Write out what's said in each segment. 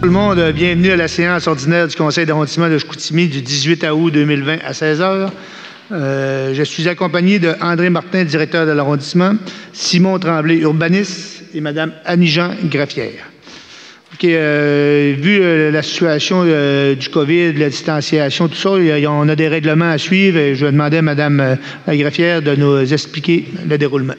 Tout le monde, bienvenue à la séance ordinaire du Conseil d'arrondissement de Chicoutimi du 18 août 2020 à 16 h. Je suis accompagné de André Martin, directeur de l'arrondissement, Simon Tremblay, urbaniste, et Mme Annie-Jean Graffière. Vu la situation du COVID, la distanciation, tout ça, on a des règlements à suivre et je vais demander à Mme la Graffière de nous expliquer le déroulement.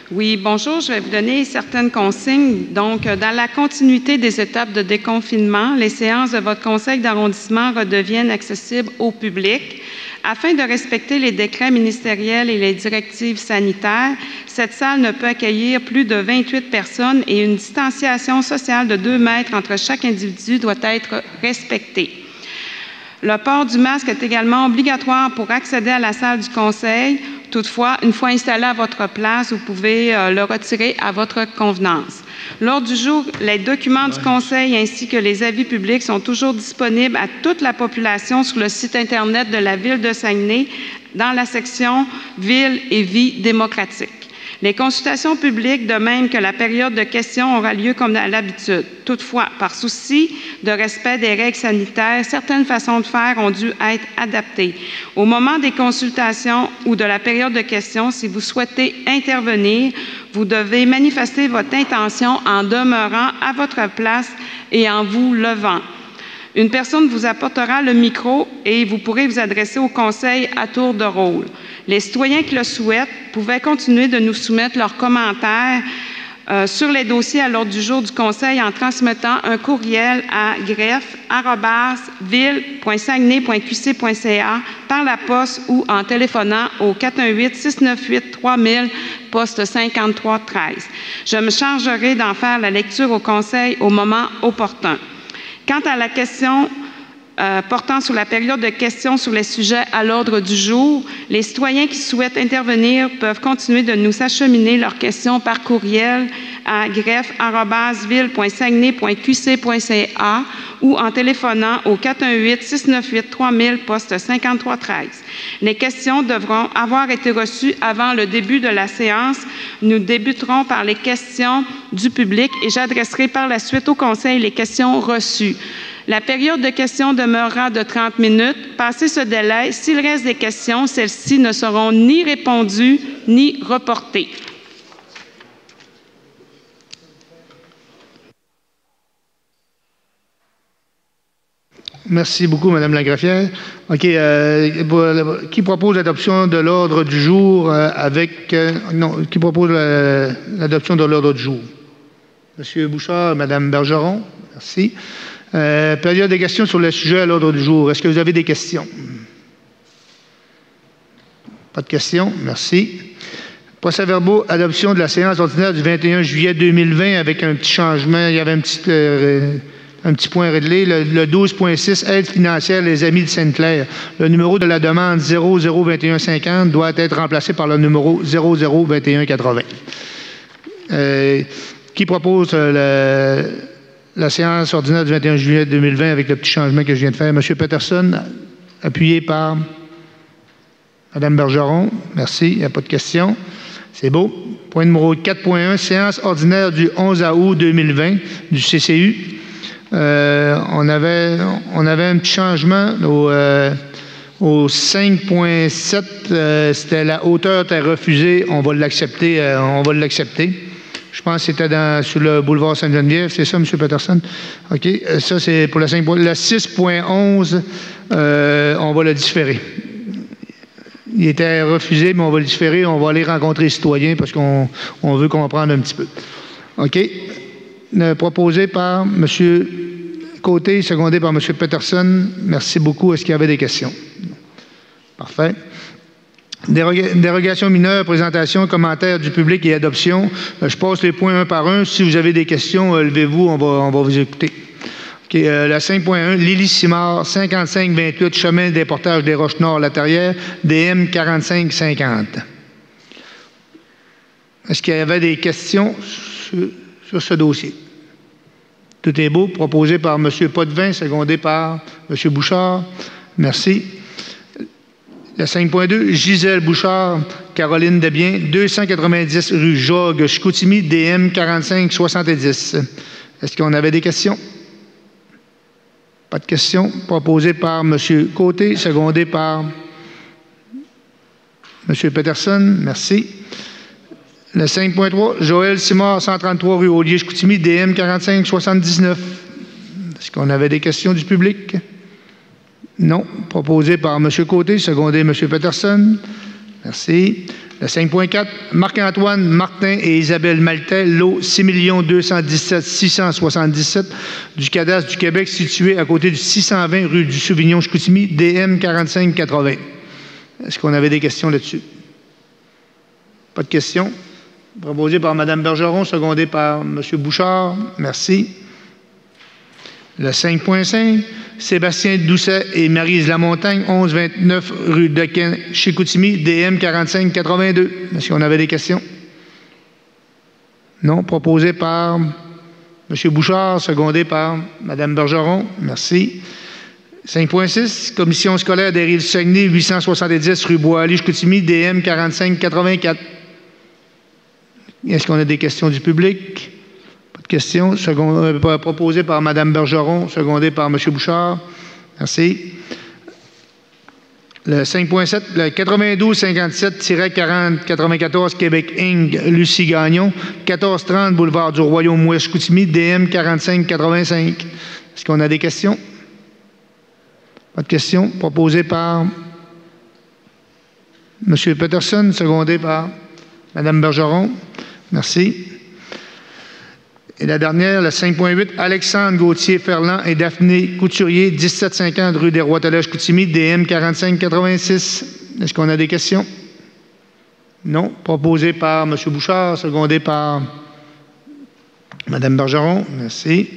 Oui, bonjour. Je vais vous donner certaines consignes. Donc, dans la continuité des étapes de déconfinement, les séances de votre conseil d'arrondissement redeviennent accessibles au public. Afin de respecter les décrets ministériels et les directives sanitaires, cette salle ne peut accueillir plus de 28 personnes et une distanciation sociale de 2 mètres entre chaque individu doit être respectée. Le port du masque est également obligatoire pour accéder à la salle du conseil. Toutefois, une fois installé à votre place, vous pouvez le retirer à votre convenance. Lors du jour, les documents du conseil ainsi que les avis publics sont toujours disponibles à toute la population sur le site Internet de la Ville de Saguenay dans la section « Ville et vie démocratique ». Les consultations publiques, de même que la période de questions, aura lieu comme à l'habitude. Toutefois, par souci de respect des règles sanitaires, certaines façons de faire ont dû être adaptées. Au moment des consultations ou de la période de questions, si vous souhaitez intervenir, vous devez manifester votre intention en demeurant à votre place et en vous levant. Une personne vous apportera le micro et vous pourrez vous adresser au conseil à tour de rôle. Les citoyens qui le souhaitent pouvaient continuer de nous soumettre leurs commentaires sur les dossiers à l'ordre du jour du conseil en transmettant un courriel à greffe@ville.saguenay.qc.ca par la poste ou en téléphonant au 418-698-3000, poste 5313. Je me chargerai d'en faire la lecture au conseil au moment opportun. Quant à la question portant sur la période de questions sur les sujets à l'ordre du jour, les citoyens qui souhaitent intervenir peuvent continuer de nous acheminer leurs questions par courriel à greffe@ville.saguenay.qc.ca ou en téléphonant au 418-698-3000, poste 5313. Les questions devront avoir été reçues avant le début de la séance. Nous débuterons par les questions du public et j'adresserai par la suite au conseil les questions reçues. La période de questions demeurera de 30 minutes. Passé ce délai, s'il reste des questions, celles-ci ne seront ni répondues ni reportées. Merci beaucoup, Mme la Graffière. OK. Qui propose l'adoption de l'ordre du jour qui propose l'adoption de l'ordre du jour? M. Bouchard, Mme Bergeron. Merci. Période de questions sur le sujet à l'ordre du jour. Est-ce que vous avez des questions? Pas de questions. Merci. Procès-verbaux, adoption de la séance ordinaire du 21 juillet 2020 avec un petit changement. Il y avait un petit point réglé. Le 12.6, aide financière les Amis de Sainte-Claire. Le numéro de la demande 002150 doit être remplacé par le numéro 002180. Qui propose la séance ordinaire du 21 juillet 2020 avec le petit changement que je viens de faire? M. Peterson, appuyé par Mme Bergeron. Merci. Il n'y a pas de questions. C'est beau. Point numéro 4.1, séance ordinaire du 11 août 2020 du CCU. On avait un petit changement au 5.7. C'était la hauteur était refusée. On va l'accepter. Je pense que c'était sur le boulevard Sainte-Geneviève. C'est ça, M. Peterson? OK. Ça, c'est pour la 5. La 6.11, on va le différer. Il était refusé, mais on va le différer. On va aller rencontrer les citoyens parce qu'on veut comprendre un petit peu. OK. Proposé par M. Côté, secondé par M. Peterson. Merci beaucoup. Est-ce qu'il y avait des questions? Parfait. Dérogation mineure, présentation, commentaires du public et adoption. Je passe les points un par un. Si vous avez des questions, levez-vous, on va vous écouter. Okay, la 5.1, Lily Simard, 5528, chemin des portages des Roches-Nord-Latarière, DM 4550. Est-ce qu'il y avait des questions sur ce dossier? Tout est beau, proposé par M. Potvin, secondé par M. Bouchard. Merci. La 5.2, Gisèle Bouchard, Caroline Desbiens, 290 rue Jogues, Chicoutimi, DM 4570. Est-ce qu'on avait des questions? Pas de questions. Proposé par M. Côté, secondé par M. Peterson. Merci. Le 5.3, Joël Simard, 133 rue Aulier-Chicoutimi, DM 4579. Est-ce qu'on avait des questions du public? Non. Proposé par M. Côté, secondé M. Peterson. Merci. Le 5.4, Marc-Antoine Martin et Isabelle Maltais, lot 6 217 677 du cadastre du Québec, situé à côté du 620 rue du Souvignon-Chicoutimi, DM 4580. Est-ce qu'on avait des questions là-dessus? Pas de questions. Proposé par Mme Bergeron, secondé par M. Bouchard. Merci. Le 5.5, Sébastien Doucet et Maryse Lamontagne, 1129 rue Dequin, Chicoutimi, DM 4582. Est-ce qu'on avait des questions? Non. Proposé par M. Bouchard, secondé par Mme Bergeron. Merci. 5.6, Commission scolaire des Rives-du-Saguenay, 870 rue Bois-Allée-Chicoutimi, DM 4584. Est-ce qu'on a des questions du public? Pas de questions. Proposé par Mme Bergeron, secondé par M. Bouchard. Merci. Le 5.7, le 9257-4094 Québec Inc., Lucie Gagnon, 1430 boulevard du Royaume-Ouest Chicoutimi, DM 4585. Est-ce qu'on a des questions? Pas de questions. Proposé par M. Peterson, secondé par Mme Bergeron. Merci. Et la dernière, le 5.8, Alexandre Gauthier-Ferland et Daphné Couturier, 1750 rue des Rois-Tellage-Chicoutimi, DM 4586. Est-ce qu'on a des questions? Non. Proposé par M. Bouchard, secondé par Mme Bergeron. Merci.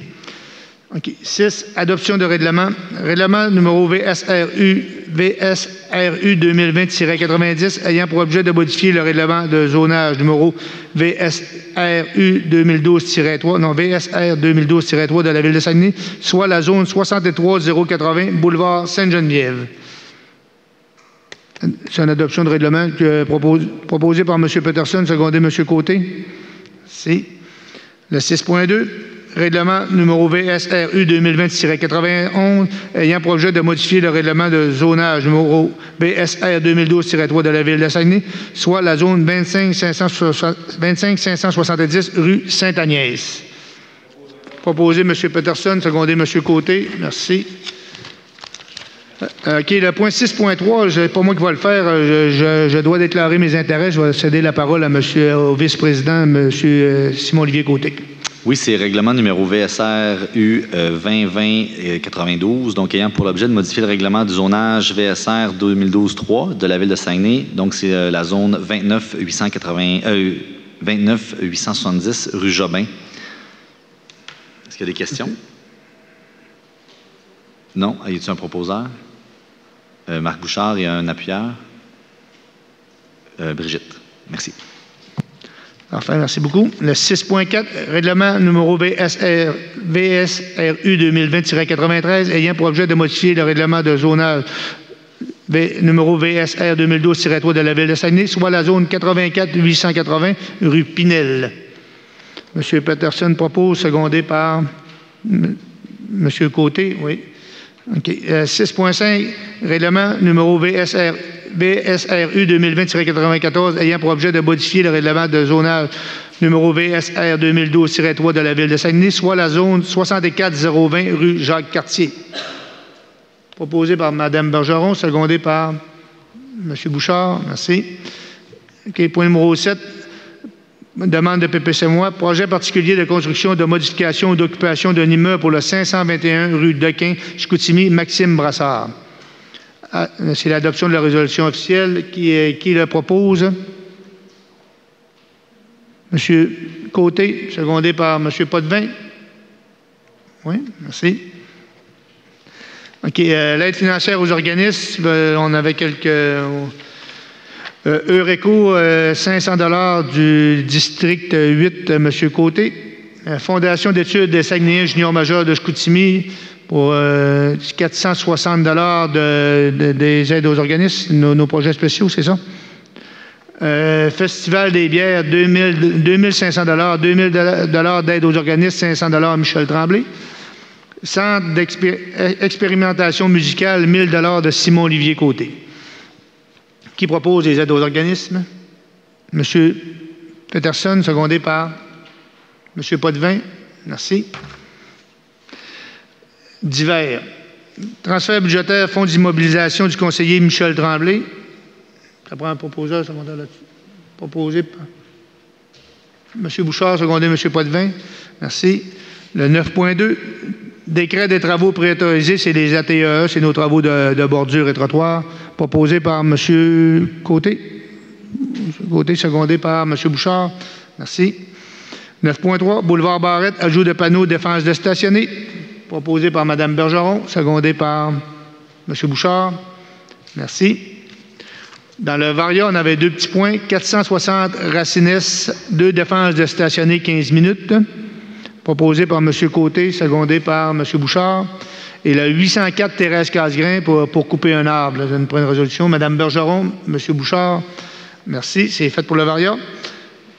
OK. 6. Adoption de règlement. Règlement numéro VSRU 2020-90 ayant pour objet de modifier le règlement de zonage numéro VSRU 2012-3, non, VSR 2012-3 de la Ville de Saguenay, soit la zone 63-080, boulevard Sainte-Geneviève. C'est une adoption de règlement proposée par M. Peterson, secondé M. Côté. Merci. Le 6.2. Règlement numéro VSRU 2020-91 ayant pour objet de modifier le règlement de zonage numéro VSR 2012-3 de la Ville de Saguenay, soit la zone 25-570 rue Sainte-Agnès. Proposé M. Peterson, secondé M. Côté. Merci. OK, le point 6.3, c'est pas moi qui vais le faire. Je dois déclarer mes intérêts. Je vais céder la parole au vice-président, M. Simon-Olivier Côté. Oui, c'est règlement numéro VSR-U 2020-92, donc ayant pour l'objet de modifier le règlement du zonage VSR 2012-3 de la Ville de Saguenay. Donc, c'est la zone 29-870 rue Jobin. Est-ce qu'il y a des questions? Non? Y a-t-il un proposeur? Marc Bouchard et un appuyeur? Brigitte. Merci. Enfin, merci beaucoup. Le 6.4, règlement numéro VSRU 2020-93 ayant pour objet de modifier le règlement de zonage numéro VSR 2012-3 de la Ville de Saguenay, soit la zone 84-880 rue Pinel. M. Peterson propose, secondé par M. Côté. Oui. OK. 6.5, règlement numéro VSRU 2020-94 ayant pour objet de modifier le règlement de zonage numéro VSR 2012-3 de la Ville de Saguenay, soit la zone 64-020 rue Jacques-Cartier. Proposé par Mme Bergeron, secondé par M. Bouchard. Merci. OK. Point numéro 7. Demande de PPC-moi. Projet particulier de construction, de modification ou d'occupation d'un immeuble pour le 521 rue Dequin, Chicoutimi, Maxime Brassard. C'est l'adoption de la résolution officielle. Qui le propose? M. Côté, secondé par M. Potvin. Oui, merci. OK. L'aide financière aux organismes, on avait quelques... Eureco, 500 $ du district 8, M. Côté. Fondation d'études des Saguenayens juniors majeurs de Chicoutimi pour 460 $ des aides aux organismes, nos projets spéciaux, c'est ça? Festival des bières, 2500 $, 2000 $ d'aide aux organismes, 500 $ Michel Tremblay. Centre d'expérimentation musicale, 1 000 de Simon-Olivier Côté. Qui propose les aides aux organismes? M. Peterson, secondé par M. Potvin. Merci. Divers. Transfert budgétaire, fonds d'immobilisation du conseiller Michel Tremblay. Ça prend un proposeur secondaire là-dessus. Proposé par M. Bouchard, secondé M. Potvin. Merci. Le 9.2. Décret des travaux préautorisés, c'est les ATE, c'est nos travaux de bordure et trottoir, proposé par M. Côté. M. Côté, secondé par M. Bouchard. Merci. 9.3, boulevard Barrette, ajout de panneaux défense de stationner, proposé par Mme Bergeron, secondé par M. Bouchard. Merci. Dans le Varia, on avait 2 petits points. 460 Racines, 2 défenses de stationner 15 minutes, proposé par M. Côté, secondé par M. Bouchard. Et le 804 Thérèse Casgrain pour couper un arbre. Je prends une résolution. Mme Bergeron, M. Bouchard. Merci. C'est fait pour le Varia.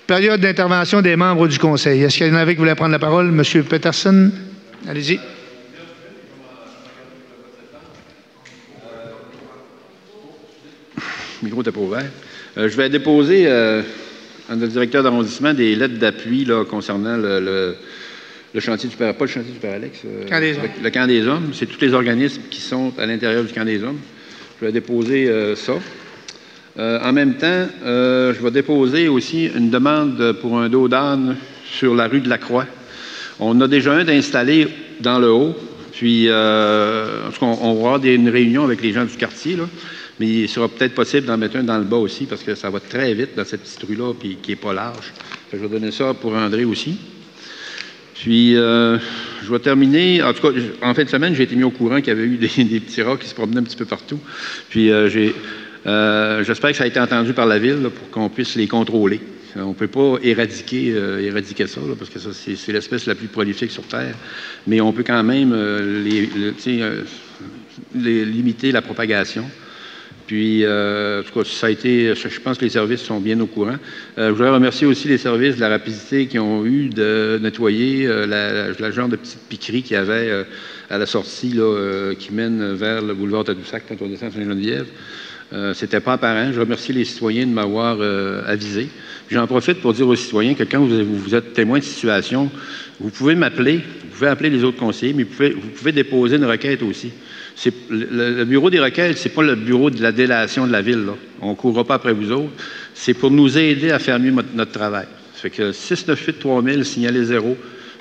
Période d'intervention des membres du Conseil. Est-ce qu'il y en avait qui voulaient prendre la parole? M. Peterson, allez-y. Le micro n'était pas ouvert. Je vais déposer à notre directeur d'arrondissement des lettres d'appui concernant le chantier du Père, pas le chantier du Père Alex, le camp des hommes. C'est tous les organismes qui sont à l'intérieur du camp des hommes. Je vais déposer ça. En même temps, je vais déposer aussi une demande pour un dos d'âne sur la rue de la Croix. On a déjà un d'installé dans le haut, puis on va avoir une réunion avec les gens du quartier, là, mais il sera peut-être possible d'en mettre un dans le bas aussi, parce que ça va très vite dans cette petite rue-là, puis qui n'est pas large. Je vais donner ça pour André aussi. Puis, je vais terminer. En tout cas, en fin de semaine, j'ai été mis au courant qu'il y avait eu des petits rats qui se promenaient un petit peu partout. Puis, j'espère que ça a été entendu par la Ville là, pour qu'on puisse les contrôler. On ne peut pas éradiquer ça, là, parce que ça, c'est l'espèce la plus prolifique sur Terre. Mais on peut quand même limiter la propagation. Puis, en tout cas, ça a été, je pense que les services sont bien au courant. Je voudrais remercier aussi les services de la rapidité qui ont eu de nettoyer la genre de petite piquerie qu'il y avait à la sortie là, qui mène vers le boulevard Tadoussac quand on descend Saint-Geneviève. C'était pas apparent. Je remercie les citoyens de m'avoir avisé. J'en profite pour dire aux citoyens que quand vous êtes témoin de situation, vous pouvez m'appeler, vous pouvez appeler les autres conseillers, mais vous pouvez déposer une requête aussi. Le bureau des requêtes, c'est pas le bureau de la délation de la Ville. Là. On ne courra pas après vous autres. C'est pour nous aider à faire mieux notre travail. Ça fait que 698-3000, signaler 0,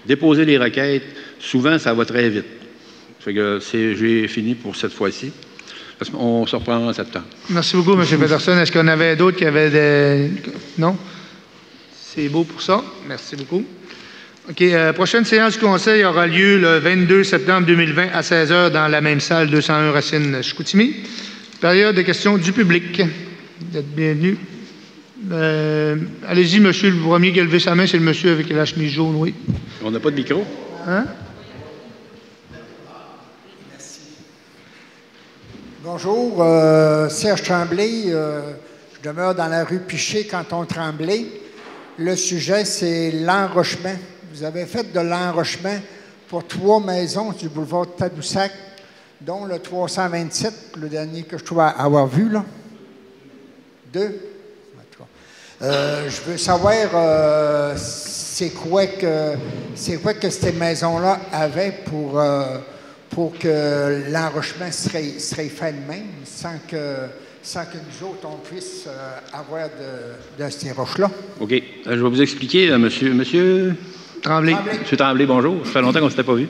déposer les requêtes, souvent, ça va très vite. Ça fait que j'ai fini pour cette fois-ci. On se reprend en septembre. Merci beaucoup, M. Peterson. Est-ce qu'on avait d'autres qui avaient des... Non? C'est beau pour ça. Merci beaucoup. OK. Prochaine séance du Conseil aura lieu le 22 septembre 2020 à 16h dans la même salle 201 Racine-Chicoutimi. Période de questions du public. Vous êtes bienvenus. Allez-y, monsieur. Le premier qui a levé sa main, c'est le monsieur avec la chemise jaune, oui. On n'a pas de micro? Hein? Bonjour, Serge Tremblay. Je demeure dans la rue Piché, canton Tremblay. Le sujet, c'est l'enrochement. Vous avez fait de l'enrochement pour 3 maisons du boulevard Tadoussac, dont le 327, le dernier que je trouve avoir vu, là. 2. Je veux savoir c'est quoi que ces maisons-là avaient pour que l'enrochement serait fait de même, sans que nous autres, on puisse avoir de ces roches-là. OK. Je vais vous expliquer, monsieur Tremblay. Monsieur Tremblay, bonjour. Ça fait longtemps qu'on ne s'était pas vu.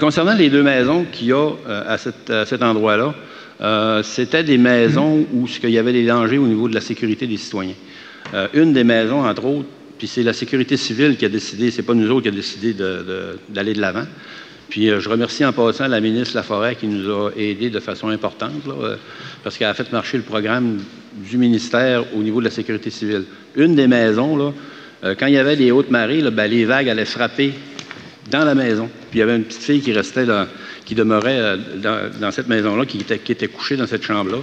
Concernant les 2 maisons qu'il y a à cet endroit-là, c'était des maisons où il y avait des dangers au niveau de la sécurité des citoyens. Une des maisons, entre autres, puis c'est la sécurité civile qui a décidé, c'est pas nous autres qui a décidé d'aller de l'avant. Puis je remercie en passant la ministre Laforêt qui nous a aidés de façon importante, là, parce qu'elle a fait marcher le programme du ministère au niveau de la sécurité civile. Une des maisons, là, quand il y avait les hautes marées, là, ben, les vagues allaient frapper dans la maison. Puis il y avait une petite fille qui restait là, qui demeurait dans cette maison-là, qui était couchée dans cette chambre-là.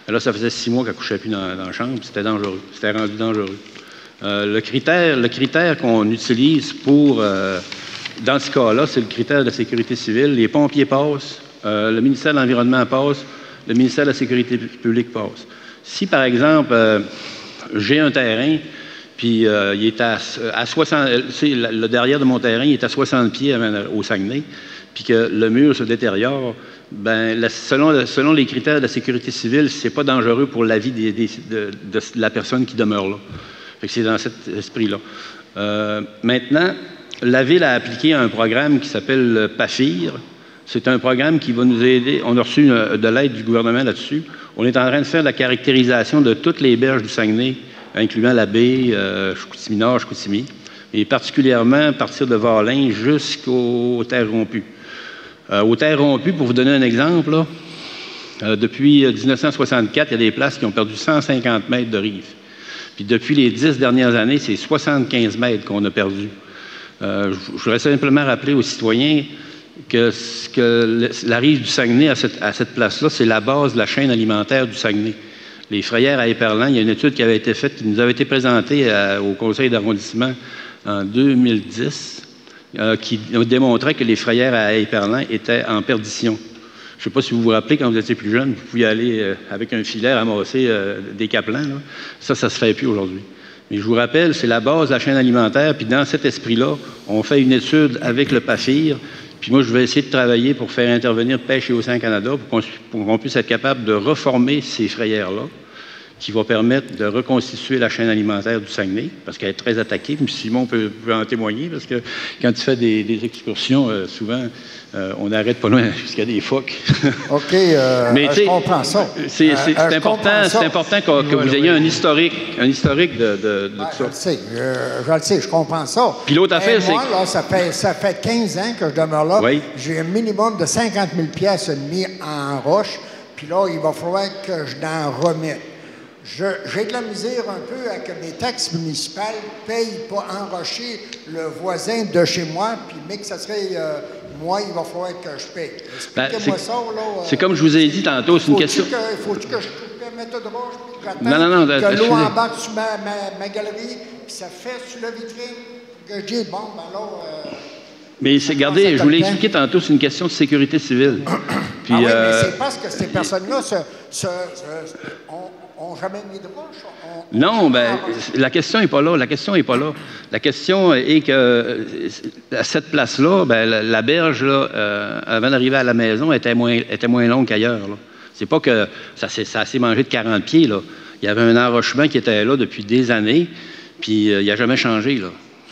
Là, ça faisait 6 mois qu'elle ne couchait plus dans la chambre, c'était dangereux. C'était rendu dangereux. Le critère qu'on utilise pour dans ce cas-là, c'est le critère de la sécurité civile. Les pompiers passent, le ministère de l'Environnement passe, le ministère de la Sécurité publique passe. Si, par exemple, j'ai un terrain, puis il est à 60... Le derrière de mon terrain, il est à 60 pieds au Saguenay, puis que le mur se détériore, ben, selon les critères de la sécurité civile, c'est pas dangereux pour la vie de la personne qui demeure là. Fait que c'est dans cet esprit-là. Maintenant, la Ville a appliqué un programme qui s'appelle PAFIR. C'est un programme qui va nous aider. On a reçu de l'aide du gouvernement là-dessus. On est en train de faire la caractérisation de toutes les berges du Saguenay, incluant la baie, Chicoutimi-Nord, Chicoutimi, et particulièrement à partir de Valin jusqu'aux terres rompues. Aux terres rompues, pour vous donner un exemple, là, depuis 1964, il y a des places qui ont perdu 150 mètres de rive. Puis depuis les 10 dernières années, c'est 75 mètres qu'on a perdu. Je voudrais simplement rappeler aux citoyens que la rive du Saguenay, à cette place-là, c'est la base de la chaîne alimentaire du Saguenay. Les frayères à Éperlan, il y a une étude qui avait été faite, qui nous avait été présentée au conseil d'arrondissement en 2010, qui démontrait que les frayères à Éperlan étaient en perdition. Je ne sais pas si vous vous rappelez, quand vous étiez plus jeune, vous pouviez aller avec un filet ramasser des caplans. Là. Ça ne se fait plus aujourd'hui. Mais je vous rappelle, c'est la base de la chaîne alimentaire, puis dans cet esprit-là, on fait une étude avec le PAFIR, puis moi, je vais essayer de travailler pour faire intervenir Pêche et Océan Canada pour qu'on puisse être capable de reformer ces frayères-là, qui va permettre de reconstituer la chaîne alimentaire du Saguenay, parce qu'elle est très attaquée. M. Simon peut en témoigner, parce que quand tu fais des excursions, souvent, on n'arrête pas loin jusqu'à des phoques. OK, mais je comprends ça. C'est important que vous ayez un historique de tout ça. Je le sais, je comprends ça. Puis l'autre affaire, c'est... Moi, là, ça fait 15 ans que je demeure là. Oui. J'ai un minimum de 50 000 pièces mis en roche, puis là, il va falloir que je n'en remette. J'ai de la misère un peu à que mes taxes municipales ne payent pas enrocher le voisin de chez moi, puis mais que ça serait moi, il va falloir que je paye. Expliquez-moi ça, là. C'est comme je vous ai dit tantôt, c'est une question... Faut-tu que je coupe la méthode de roche, puis que j'attends que l'eau embarque sur ma galerie, puis ça fait sur la vitrine, que je dis, bon, ben là... Mais regardez, je vous l'ai expliqué tantôt, c'est une question de sécurité civile. Puis, oui, mais c'est parce que ces personnes-là ont jamais mis de roche. Non, bien, la question n'est pas là. La question est que à cette place-là, ben, la berge, là, avant d'arriver à la maison, était moins longue qu'ailleurs. C'est pas que ça s'est mangé de 40 pieds. Là. Il y avait un enrochement qui était là depuis des années, puis il n'a jamais changé. Là.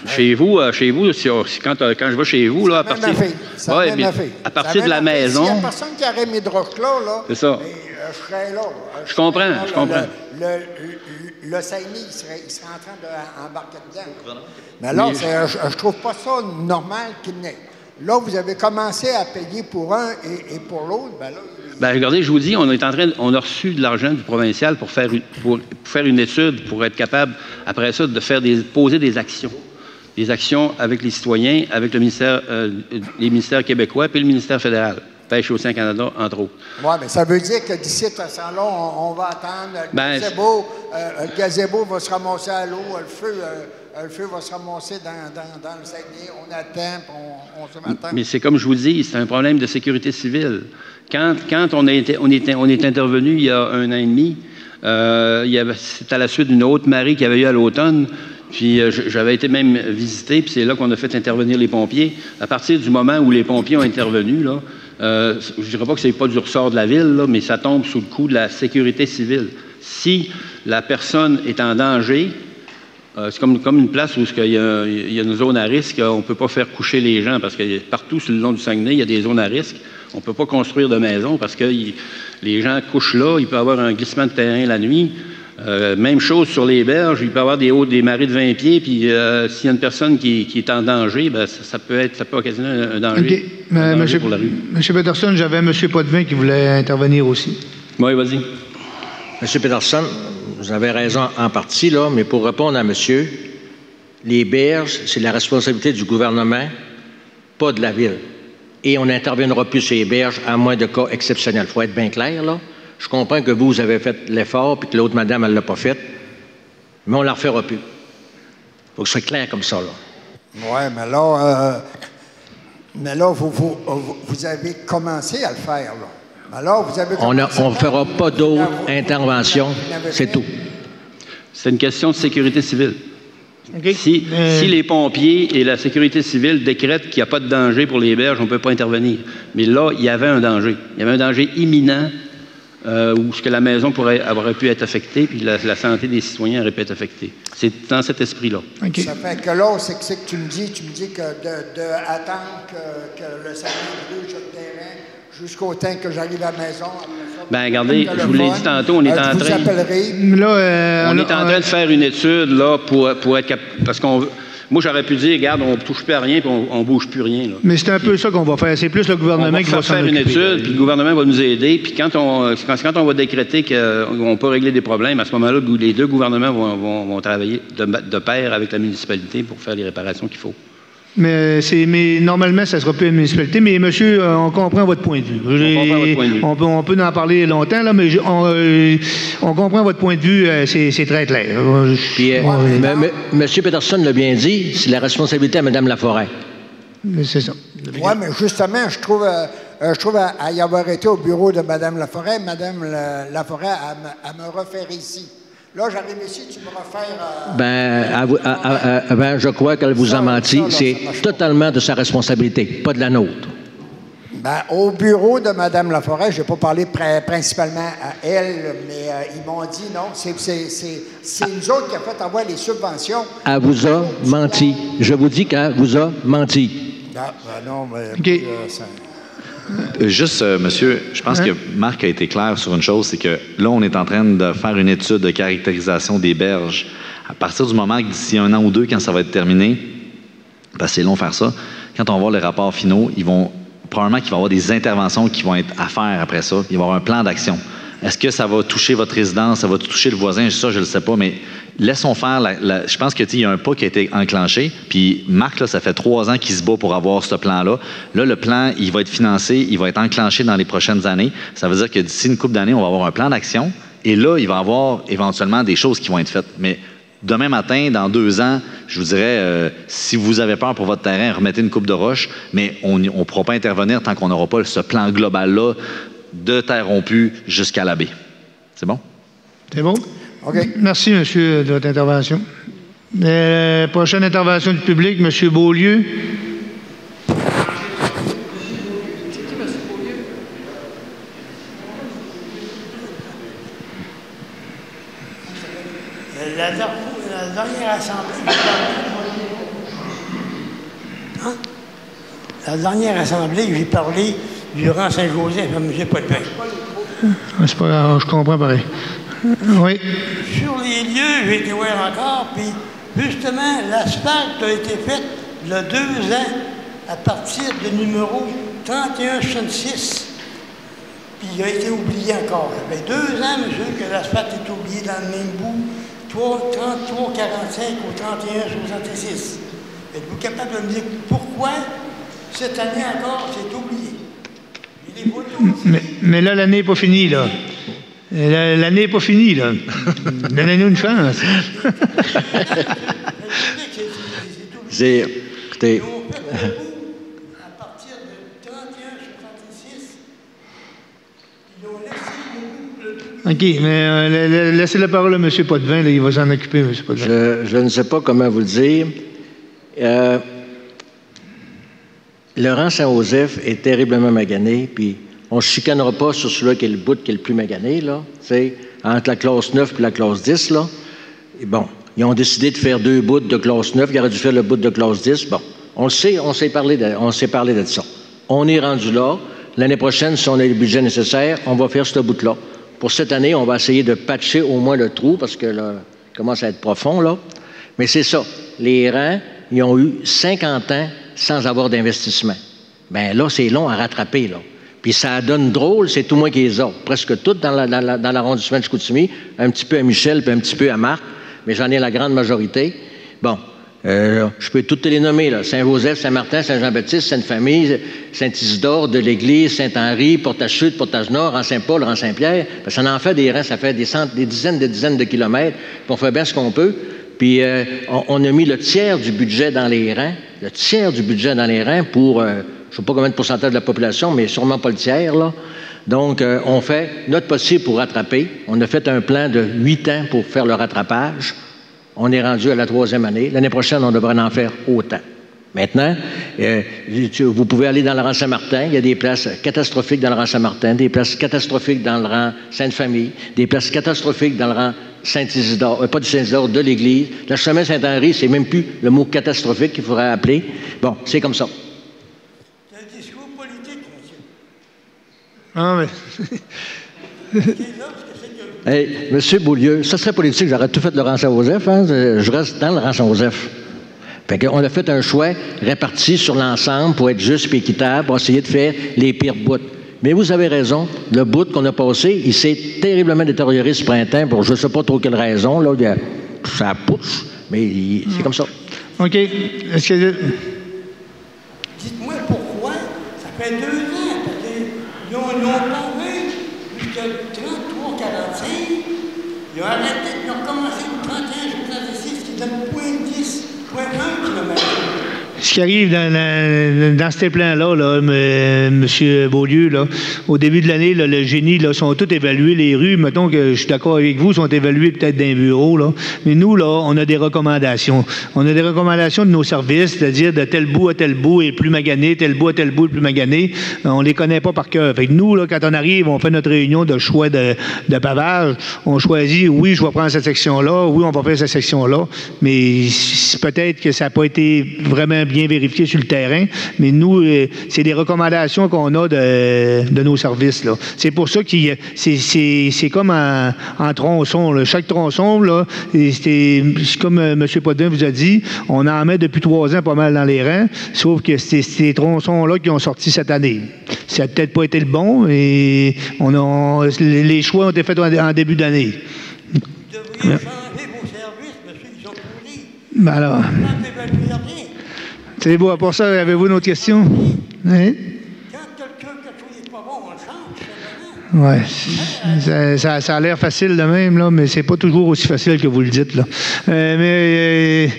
Chez vous, quand je vais chez vous, là, à partir de la maison... S'il n'y a personne qui aurait mis de roche là, c'est ça. Je serais là. Je comprends. Le Saguenay, il serait en train d'embarquer dedans. Mais là, je trouve pas ça normal qu'il n'ait. Là, vous avez commencé à payer pour un et pour l'autre. Ben, regardez, je vous dis, on a reçu de l'argent du provincial pour faire une étude, pour être capable, après ça, de poser des actions. Des actions avec les citoyens, avec les ministères québécois puis le ministère fédéral. Pêche et Océan Canada, entre autres. Oui, mais ça veut dire que d'ici à ce temps-là, on va attendre. Le gazebo va se ramasser à l'eau, le feu va se ramasser dans le Saguenay. On attend, on se attend. Mais c'est comme je vous dis, c'est un problème de sécurité civile. Quand on est intervenu il y a 1 an et demi, c'est à la suite d'une haute marée qu'il y avait eu à l'automne. Puis j'avais été même visité, puis c'est là qu'on a fait intervenir les pompiers. À partir du moment où les pompiers ont intervenu, là, je ne dirais pas que ce n'est pas du ressort de la ville, là, mais ça tombe sous le coup de la sécurité civile. Si la personne est en danger, c'est comme une place où il y a une zone à risque, on ne peut pas faire coucher les gens, parce que partout sur le long du Saguenay, il y a des zones à risque. On ne peut pas construire de maison parce que les gens couchent là, il peut y avoir un glissement de terrain la nuit. Même chose sur les berges, il peut y avoir des marées de 20 pieds, puis s'il y a une personne qui est en danger, ben, ça peut occasionner un danger, okay. Pour la rue. M. Peterson, j'avais M. Potvin qui voulait intervenir aussi. Oui, vas-y. M. Peterson, vous avez raison en partie, là, mais pour répondre à monsieur, les berges, c'est la responsabilité du gouvernement, pas de la ville. Et on n'interviendra plus sur les berges à moins de cas exceptionnels. Il faut être bien clair, là. Je comprends que vous avez fait l'effort puis que l'autre madame, elle ne l'a pas fait, mais on ne la refera plus. Il faut que ce soit clair comme ça, là. Oui, mais là, Mais là, vous avez commencé à le faire, là. Alors, vous avez on ne fera pas d'autres interventions, c'est tout. C'est une question de sécurité civile. Okay. Si les pompiers et la sécurité civile décrètent qu'il n'y a pas de danger pour les berges, on ne peut pas intervenir. Mais là, il y avait un danger. Il y avait un danger imminent où la maison aurait pu être affectée, puis la santé des citoyens aurait pu être affectée. C'est dans cet esprit-là. Okay. Ça fait que là, c'est que tu me dis que d'attendre que le service brûle le terrain jusqu'au temps que j'arrive à la maison. Bien, regardez, je vous l'ai dit tantôt, on est en train... on est en train de faire une étude, là, pour être capable... Parce qu'on... Moi, j'aurais pu dire, regarde, on ne touche plus à rien, puis on ne bouge plus rien. Là. Mais c'est un peu ça qu'on va faire. C'est plus le gouvernement qui va s'en occuper. On va faire une étude, puis le gouvernement va nous aider. Puis quand on va décréter qu'on peut régler des problèmes, à ce moment-là, les deux gouvernements vont travailler de pair avec la municipalité pour faire les réparations qu'il faut. Mais normalement, ça ne sera plus une municipalité. Mais monsieur, on comprend votre point de vue. On peut en parler longtemps, là, mais on comprend votre point de vue. C'est très clair. Puis, M. Peterson l'a bien dit, c'est la responsabilité à Mme Laforêt. C'est ça. Oui, mais justement, je trouve à y avoir été au bureau de Mme Laforêt, Mme Laforêt à me refaire ici. Là, j'arrive ici, tu me refais... je crois qu'elle vous a menti. C'est totalement de sa responsabilité, pas de la nôtre. Au bureau de Mme Laforêt, je n'ai pas parlé principalement à elle, mais ils m'ont dit non, c'est nous autres qui a fait avoir les subventions. Elle vous a menti. Je vous dis qu'elle vous a menti. Non, mais... Okay. Juste, monsieur, je pense que Marc a été clair sur une chose, c'est que là, on est en train de faire une étude de caractérisation des berges. À partir du moment que d'ici 1 an ou 2, quand ça va être terminé, parce que c'est long faire ça, quand on va voir les rapports finaux, probablement qu'il va y avoir des interventions qui vont être à faire après ça. Il va y avoir un plan d'action. Est-ce que ça va toucher votre résidence, ça va toucher le voisin? Ça, je ne le sais pas, mais laissons faire. Je pense qu'il y a un pas qui a été enclenché. Puis Marc, là, ça fait 3 ans qu'il se bat pour avoir ce plan-là. Là, le plan, il va être financé, il va être enclenché dans les prochaines années. Ça veut dire que d'ici une couple d'années, on va avoir un plan d'action. Et là, il va y avoir éventuellement des choses qui vont être faites. Mais demain matin, dans 2 ans, je vous dirais, si vous avez peur pour votre terrain, remettez une coupe de roche, mais on ne pourra pas intervenir tant qu'on n'aura pas ce plan global-là de terre rompue jusqu'à la baie. C'est bon? C'est bon? OK. Merci, monsieur, de votre intervention. Prochaine intervention du public, monsieur Beaulieu. La dernière assemblée... La dernière assemblée, j'ai parlé du rang Saint-Joseph à M. Potvin. C'est pas grave, je comprends pareil. Oui. Sur les lieux, j'ai été voir encore, puis justement, l'asphalte a été fait il y a 2 ans à partir du numéro 3166. Puis il a été oublié encore. Ça fait 2 ans, monsieur, que l'asphalte est oublié dans le même bout, 3345 au 3166. Êtes-vous capable de me dire pourquoi cette année encore c'est oublié? Mais là, l'année n'est pas finie, là. L'année n'est pas finie, là. Donnez-nous une chance. Écoutez... À partir de 3166, ils ont laissé OK, mais laissez la parole à M. Potvin, là, il va s'en occuper, M. Potvin. Je ne sais pas comment vous le dire. Le rang Saint-Joseph est terriblement magané, puis on ne se chicanera pas sur celui qui est le bout qui est le plus magané, là, entre la classe 9 et la classe 10, là. Et bon, ils ont décidé de faire 2 bouts de classe 9, ils auraient dû faire le bout de classe 10. Bon, on le sait, on s'est parlé de ça. On est rendu là. L'année prochaine, si on a le budget nécessaire, on va faire ce bout-là. Pour cette année, on va essayer de patcher au moins le trou, parce que là, il commence à être profond, là. Mais c'est ça. Les rangs, ils ont eu 50 ans sans avoir d'investissement. Bien là, c'est long à rattraper, là. Puis ça donne drôle, c'est tout moi qui les a. Presque toutes dans l'arrondissement de Chicoutimi, un petit peu à Michel, puis un petit peu à Marc, mais j'en ai la grande majorité. Bon, je peux toutes les nommer, là. Saint-Joseph, Saint-Martin, Saint-Jean-Baptiste, Sainte-Famille, Saint-Isidore, de l'Église, Saint-Henri, Portage-Sud, Portage-Nord, Rang-Saint-Paul, Rang-Saint-Pierre. Ça en fait des rangs, ça fait des dizaines de kilomètres, puis on fait bien ce qu'on peut. Puis on a mis le tiers du budget dans les rangs, pour je ne sais pas combien de pourcentage de la population, mais sûrement pas le tiers, là. Donc, on fait notre possible pour rattraper. On a fait un plan de 8 ans pour faire le rattrapage. On est rendu à la 3e année. L'année prochaine, on devrait en faire autant. Maintenant, vous pouvez aller dans le rang Saint-Martin. Il y a des places catastrophiques dans le rang Saint-Martin, des places catastrophiques dans le rang Sainte-Famille, des places catastrophiques dans le rang Saint-Isidore, pas du Saint-Isidore, de l'Église. Le chemin Saint-Henri, c'est même plus le mot catastrophique qu'il faudrait appeler. Bon, c'est comme ça. C'est un discours politique, monsieur. Ah, mais... Hey, monsieur Beaulieu, ça serait politique, j'aurais tout fait le rang Saint-Joseph, hein? Je reste dans le rang Saint-Joseph. Fait qu'on a fait un choix réparti sur l'ensemble pour être juste et équitable, pour essayer de faire les pires bouts. Mais vous avez raison, le bout qu'on a passé, il s'est terriblement détérioré ce printemps pour je ne sais pas trop quelle raison. Là, ça pousse, mais c'est comme ça. OK. Est-ce que... Dites-moi pourquoi, ça fait 2 ans, parce qu'ils ont parlé jusqu'à 33-45, ils ont arrêté, ils ont recommencé au 31-36, qui donne 0.10. Ce qui arrive dans ces plans-là, là, M. Beaulieu, là, au début de l'année, là, le génie, là, sont tous évalués. Les rues, mettons que je suis d'accord avec vous, sont évaluées peut-être d'un bureau. Là. Mais nous, là, on a des recommandations. On a des recommandations de nos services, c'est-à-dire de tel bout à tel bout est plus magané, tel bout à tel bout est plus magané. On ne les connaît pas par cœur. Fait que nous, là, quand on arrive, on fait notre réunion de choix de pavage. On choisit, oui, je vais prendre cette section-là, oui, on va faire cette section-là. Mais peut-être que ça n'a pas été vraiment bien vérifié sur le terrain, mais nous, c'est des recommandations qu'on a de nos services. Là. C'est pour ça que c'est comme en tronçon. Là. Chaque tronçon, là, c'est comme M. Potvin vous a dit, on en met depuis 3 ans pas mal dans les rangs, sauf que c'est ces tronçons-là qui ont sorti cette année. Ça n'a peut-être pas été le bon, et les choix ont été faits en début d'année. Vous devriez changer vos services, monsieur, ils sont pourris. Ben alors... C'est beau. À part ça, avez-vous une autre question? Oui? Quand quelqu'un n'est pas bon, on le change. Oui. Ça a l'air facile de même, là, mais c'est pas toujours aussi facile que vous le dites. Là. Mais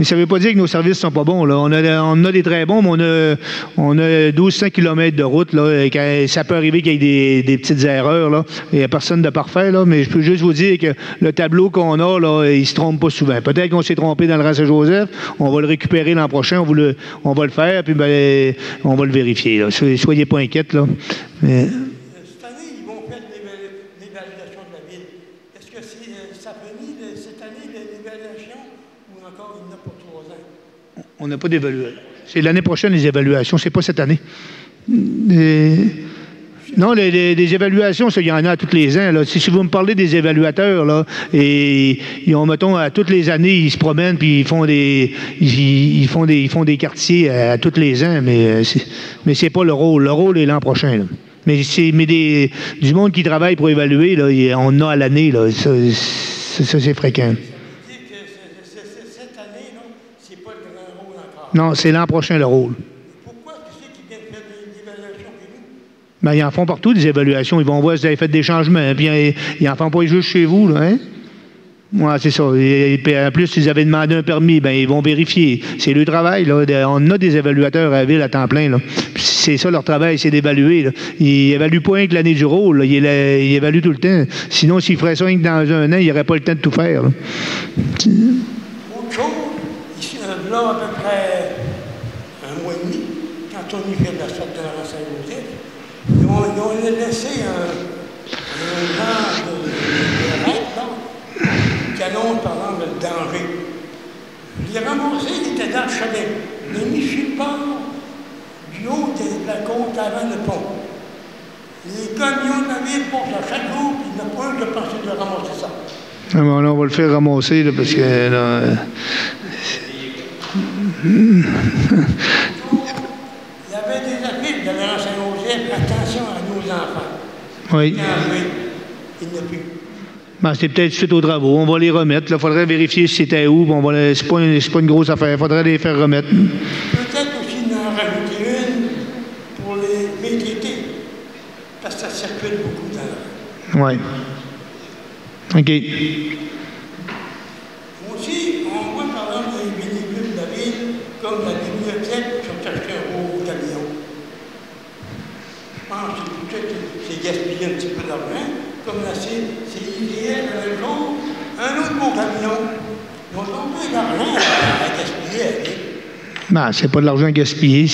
ça ne veut pas dire que nos services sont pas bons. Là. On a des très bons, mais on a 1200 km de route. Là, et ça peut arriver qu'il y ait des petites erreurs. Là. Il n'y a personne de parfait, là, mais je peux juste vous dire que le tableau qu'on a, là, il ne se trompe pas souvent. Peut-être qu'on s'est trompé dans le rang Saint-Joseph. On va le récupérer l'an prochain. On va le faire, puis on va le vérifier. Là. Soyez pas inquiets. Là. Mais... Cette année, ils vont faire l'évaluation de la ville. Est-ce que ça finit cette année, l'évaluation, ou encore il n'y en a pas 3 ans? On n'a pas d'évaluation. C'est l'année prochaine, les évaluations. C'est pas cette année. Non, des évaluations, ça, il y en a à tous les ans. Là. Si vous me parlez des évaluateurs, là, et ils ont, mettons, à toutes les années, ils se promènent puis ils font des quartiers à tous les ans, mais c'est pas le rôle. Le rôle est l'an prochain. Là. Mais du monde qui travaille pour évaluer, là, on a à l'année. Là, ça c'est fréquent. Cette année, non, c'est pas le grand rôle encore. Non, c'est l'an prochain le rôle. Pourquoi est-ce qu'ils viennent faire des évaluations chez nous? Ben, ils en font partout des évaluations. Ils vont voir si vous avez fait des changements. Puis ils en font pas juste chez vous, là, hein? Oui, c'est ça. Et en plus, s'ils avaient demandé un permis, ben ils vont vérifier. C'est le travail. Là. On a des évaluateurs à la ville à temps plein. Là. C'est ça leur travail, c'est d'évaluer. Là. Ils n'évaluent pas rien que l'année du rôle. Là. Ils évaluent tout le temps. Sinon, s'ils feraient ça rien que dans un an, ils n'auraient pas le temps de tout faire. Là. Autre chose, ici, là, à peu près un mois et demi, quand on y fait de la sorte de la Saint-Joseph, ils ont laissé un genre de règle, qui annonce, par exemple, le danger. Je l'ai ramassé, il était dans le chalet. Il l'a mis sur le bord du haut de la côte avant le pont. Les camions de la ville passent à chaque jour, puis il n'y en a pas un qui a pensé de ramasser ça. Ah, bon, là, on va le faire ramasser, là, parce que... Là, il y avait des affiches de la Saint-Joseph, attention à nos enfants. Oui. Il n'y en a plus. Ben, c'est peut-être suite aux travaux. On va les remettre. Il faudrait vérifier si c'était où. Bon, c'est pas une grosse affaire. Il faudrait les faire remettre. Peut-être aussi en rajouter une pour les VTT, parce que ça circule beaucoup dans la... Oui. OK. Aussi, on voit par exemple les véhicules de la ville, comme la bibliothèque, qui ont acheté un gros camion. gaspillé un petit peu d'argent. Comme là, c'est IGL, un jour, un autre beau camion. Ils ont donc eu de l'argent à gaspiller avec. Non, c'est pas de l'argent gaspillé,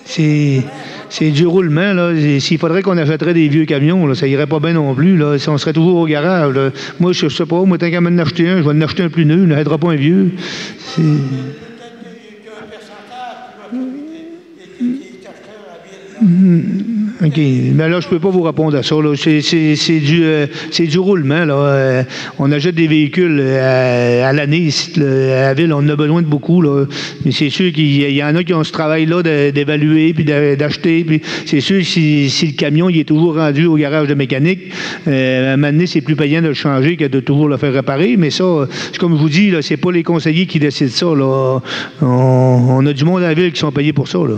c'est du roulement. Là. S'il faudrait qu'on achèterait des vieux camions, là, ça irait pas bien non plus. Là. Si on serait toujours au garage. Là. Moi, je sais pas, moi, tant qu'à m'en acheter un, je vais en acheter un plus neuf, ne aidera pas un vieux. Peut-être qu'il y a un pourcentage qui est acheté à la ville. OK. Mais là, je ne peux pas vous répondre à ça. C'est du roulement. Là. On achète des véhicules à l'année. Ici, à la ville, on en a besoin de beaucoup. Là. Mais c'est sûr qu'il y en a qui ont ce travail-là d'évaluer puis d'acheter. Puis c'est sûr que si le camion il est toujours rendu au garage de mécanique, à un moment donné, c'est plus payant de le changer que de toujours le faire réparer. Mais ça, comme je vous dis, ce n'est pas les conseillers qui décident ça. Là. On a du monde à la ville qui sont payés pour ça. Là.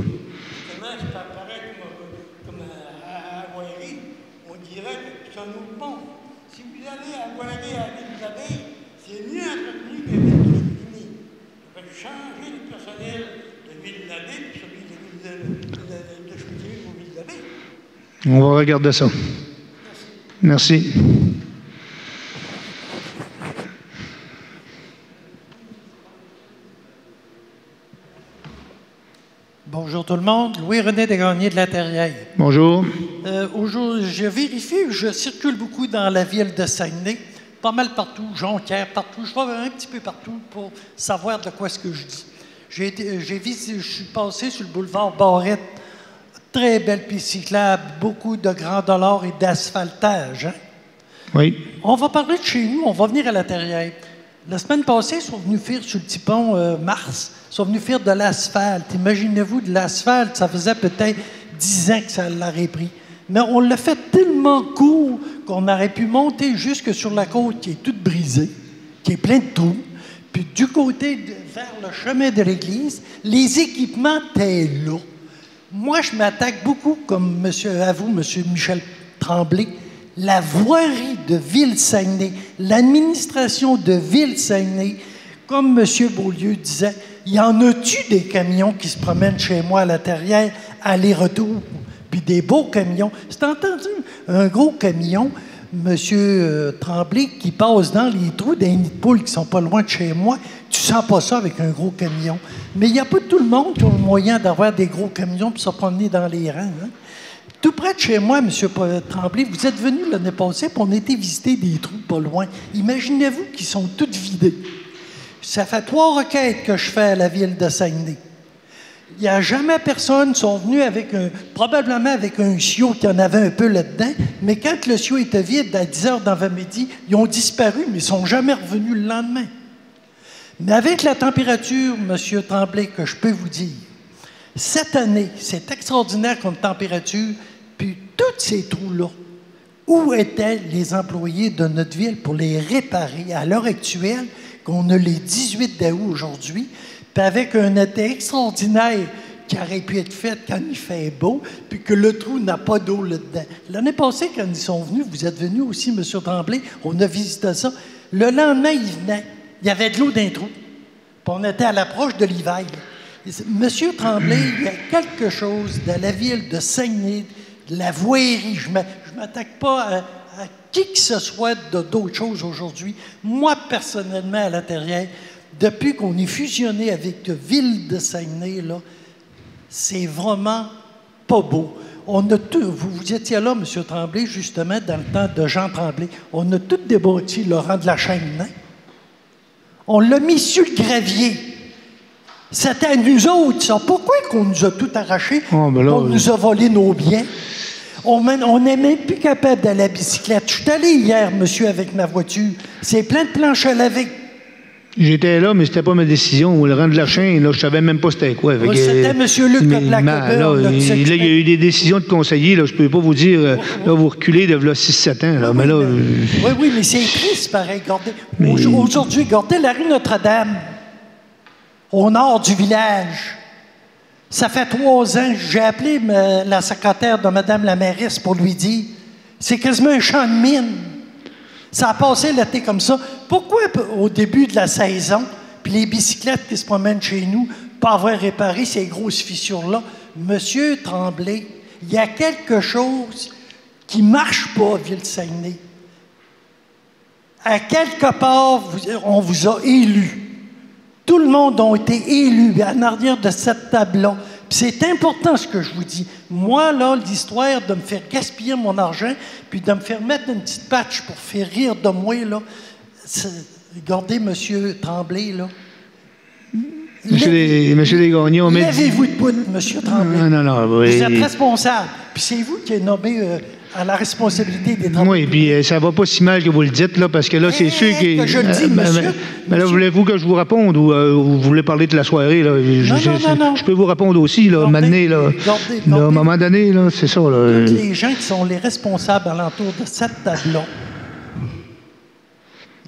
On va regarder ça. Merci. Bonjour tout le monde. Louis-René Desgagnés de La Terrière. Bonjour. Aujourd'hui, je vérifie, je circule beaucoup dans la ville de Saguenay, pas mal partout, Jonquière, partout. Je vais un petit peu partout pour savoir de quoi est-ce que je dis. Je suis passé sur le boulevard Barrette. Très belle piste cyclable, beaucoup de grands dollars et d'asphaltage. Hein? Oui. On va parler de chez nous, on va venir à La Terrière. La semaine passée, ils sont venus faire sur le petit pont Mars, ils sont venus faire de l'asphalte. Imaginez-vous, de l'asphalte, ça faisait peut-être 10 ans que ça l'aurait pris. Mais on l'a fait tellement court qu'on aurait pu monter jusque sur la côte qui est toute brisée, qui est pleine de trous. Puis du côté vers le chemin de l'église, les équipements étaient là. Moi, je m'attaque beaucoup, comme M. Michel Tremblay, la voirie de Ville-Saguenay, l'administration de Ville-Saguenay, comme M. Beaulieu disait, il y en a-tu des camions qui se promènent chez moi à La Terrière, aller-retour, puis des beaux camions. C'est entendu, un gros camion, M. Tremblay, qui passe dans les trous des nids de poules qui sont pas loin de chez moi, tu sens pas ça avec un gros camion. Mais il n'y a pas tout le monde qui a le moyen d'avoir des gros camions pour se promener dans les rangs. Hein? Tout près de chez moi, M. Tremblay, vous êtes venu l'année passée, puis on a été visiter des trous pas loin. Imaginez-vous qu'ils sont tous vidés. Ça fait 3 requêtes que je fais à la ville de Saguenay. Il n'y a jamais personne qui sont venus probablement avec un siot qui en avait un peu là-dedans, mais quand le siot était vide, à 10 h d'avant-midi, ils ont disparu, mais ils ne sont jamais revenus le lendemain. Mais avec la température, M. Tremblay, que je peux vous dire, cette année, c'est extraordinaire comme température, puis tous ces trous-là, où étaient les employés de notre ville pour les réparer à l'heure actuelle, qu'on a les 18 d'août aujourd'hui, puis avec un été extraordinaire qui aurait pu être fait quand il fait beau, puis que le trou n'a pas d'eau là-dedans. L'année passée, quand ils sont venus, vous êtes venus aussi, M. Tremblay, on a visité ça. Le lendemain, ils venaient. Il y avait de l'eau dans les trous. Puis on était à l'approche de l'hiver. Monsieur Tremblay, il y a quelque chose dans la ville de Saguenay, de la voirie. Je ne m'attaque pas à qui que ce soit d'autres choses aujourd'hui. Moi, personnellement, à La Terrière, depuis qu'on est fusionné avec la ville de Saguenay, là, c'est vraiment pas beau. On a tout, vous étiez là, M. Tremblay, justement, dans le temps de Jean Tremblay. On a tout débâti le rang de la chaîne, hein? On l'a mis sur le gravier. C'était à nous autres, ça. Pourquoi qu'on nous a tout arraché? On nous a volé nos biens. On n'est même plus capable d'aller à la bicyclette. Je suis allé hier, monsieur, avec ma voiture. C'est plein de planches à laver. J'étais là, mais c'était pas ma décision. Le rang de la chaîne, là, je savais même pas c'était quoi. C'était M. Luc Blackburn. Il y a eu des décisions de conseillers. Là, je ne peux pas vous dire, là, vous reculez de 6-7 ans. Là, mais là, oui, mais c'est triste, pareil. Aujourd'hui, regardez la rue Notre-Dame, au nord du village. Ça fait 3 ans, j'ai appelé la secrétaire de Mme la mairesse pour lui dire, c'est quasiment un champ de mine. Ça a passé l'été comme ça. Pourquoi, au début de la saison, puis les bicyclettes qui se promènent chez nous, pas avoir réparé ces grosses fissures-là? Monsieur Tremblay, Il y a quelque chose qui ne marche pas à Ville-Saguenay. À quelque part, on vous a élu. Tout le monde a été élu en arrière de cette table-là. Puis c'est important ce que je vous dis. Moi, là, l'histoire de me faire gaspiller mon argent, puis de me faire mettre une petite patch pour faire rire de moi, là, regardez M. Tremblay, là. Monsieur Desgagnons, mais... Lèvez-vous de bout, M. Tremblay. Non, oui. Vous êtes responsable. Puis c'est vous qui êtes nommé à la responsabilité des travaux. Oui, puis ça va pas si mal que vous le dites, là, parce que là, c'est sûr que... je le dis, monsieur. Mais là, voulez-vous que je vous réponde ou vous voulez parler de la soirée, là? Non. Je peux vous répondre aussi, là, maintenant, à un moment donné, là, c'est ça, là. Tous les gens qui sont les responsables alentour de cette table-là,